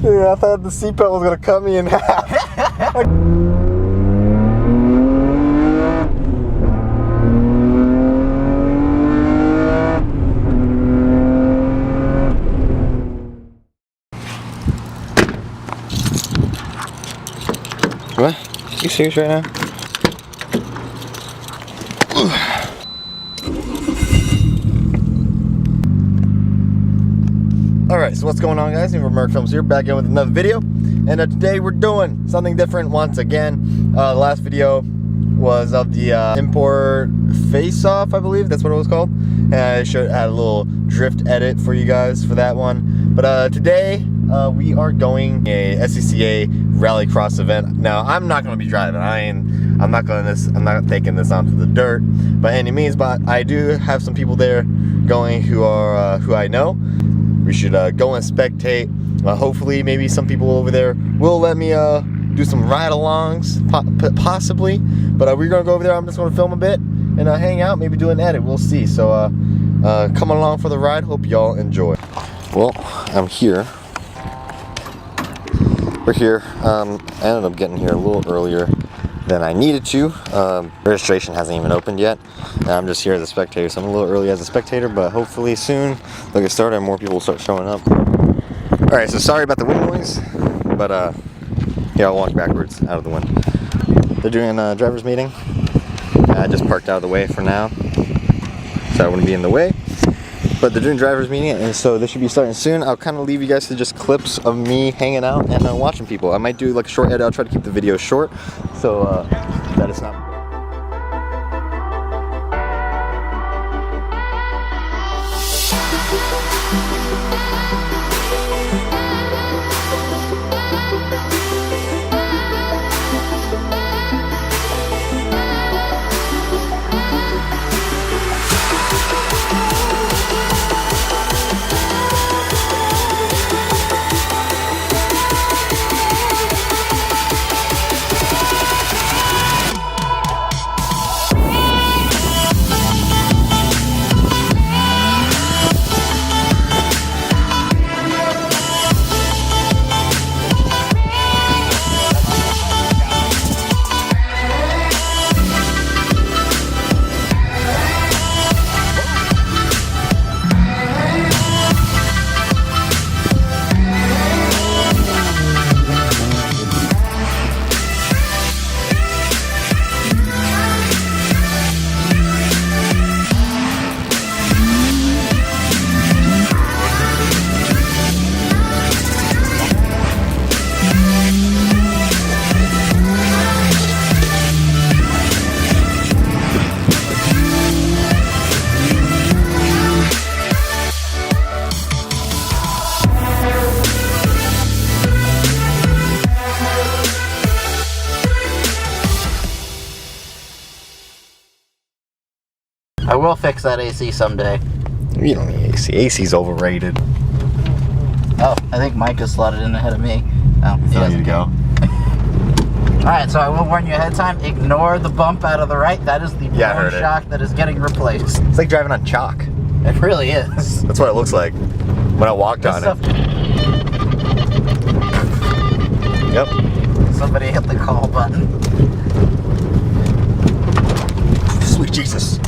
Yeah, I thought the seatbelt was gonna cut me in half. What? You serious right now? Alright, so what's going on, guys? Merc Films here, back in with another video. And today we're doing something different once again. The last video was of the import face-off, I believe that's what it was called. And I had a little drift edit for you guys for that one. But today we are going a SCCA Rallycross event. Now I'm not going to be driving. I'm not taking this onto the dirt by any means. But I do have some people there going who I know. We should go and spectate. Hopefully, maybe some people over there will let me do some ride-alongs, possibly. But we're gonna go over there. I'm just gonna film a bit and hang out, maybe do an edit. We'll see. So come along for the ride. Hope y'all enjoy. Well, I'm here. We're here. I ended up getting here a little earlier than I needed to. Registration hasn't even opened yet. And I'm just here as a spectator, so I'm a little early as a spectator, but hopefully soon they'll get started and more people will start showing up. Alright, so sorry about the wind noise, but yeah, I'll walk backwards out of the wind. They're doing a driver's meeting. I just parked out of the way for now, so I wouldn't be in the way. But they're doing driver's meeting, and so this should be starting soon. I'll kind of leave you guys to just clips of me hanging out and watching people. I might do like a short edit. I'll try to keep the video short, so that it's not... I will fix that AC someday. You don't need AC. AC's overrated. Oh, I think Mike is slotted in ahead of me. Oh, he doesn't go. Alright, so I will warn you ahead of time, ignore the bump out of the right. That is the blown shock that is getting replaced. It's like driving on chalk. It really is. That's what it looks like when I walked on it. Yep. Somebody hit the call button. Sweet Jesus.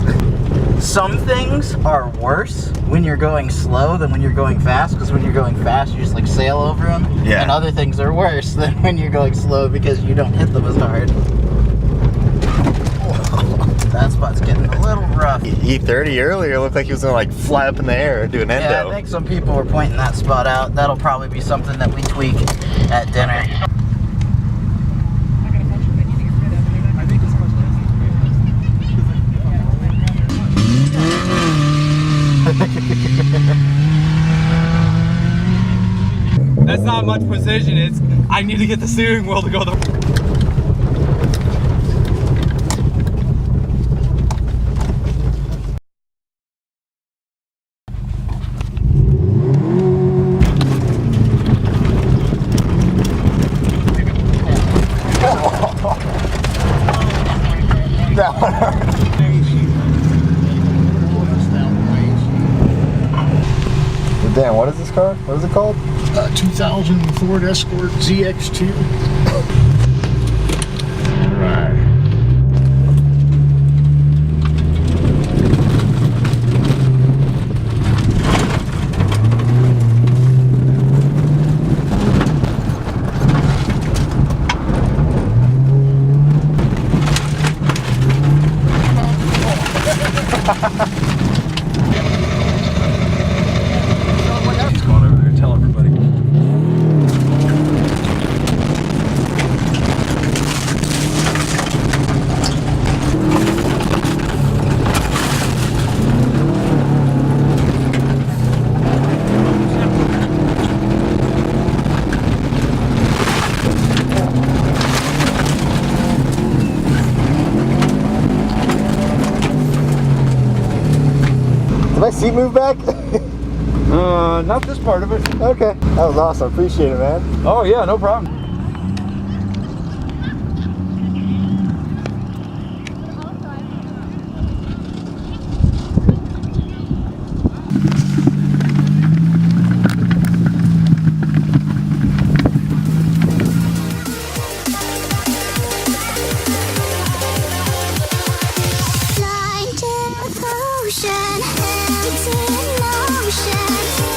Some things are worse when you're going slow than when you're going fast, because when you're going fast, you just like sail over them. Yeah. And other things are worse than when you're going slow because you don't hit them as hard. That spot's getting a little rough. E30 earlier looked like he was gonna like fly up in the air and do an endo. Yeah, I think some people were pointing that spot out. That'll probably be something that we tweak at dinner. That's not much precision. It's I need to get the steering wheel to go the... That one hurt. Dan, what is this car? What is it called? 2000 Ford Escort ZX2. Right. He's going over there and tell everybody. Did my seat move back? Not this part of it. Okay. That was awesome. Appreciate it, man. Oh yeah, no problem. Blinded with ocean, hands in motion.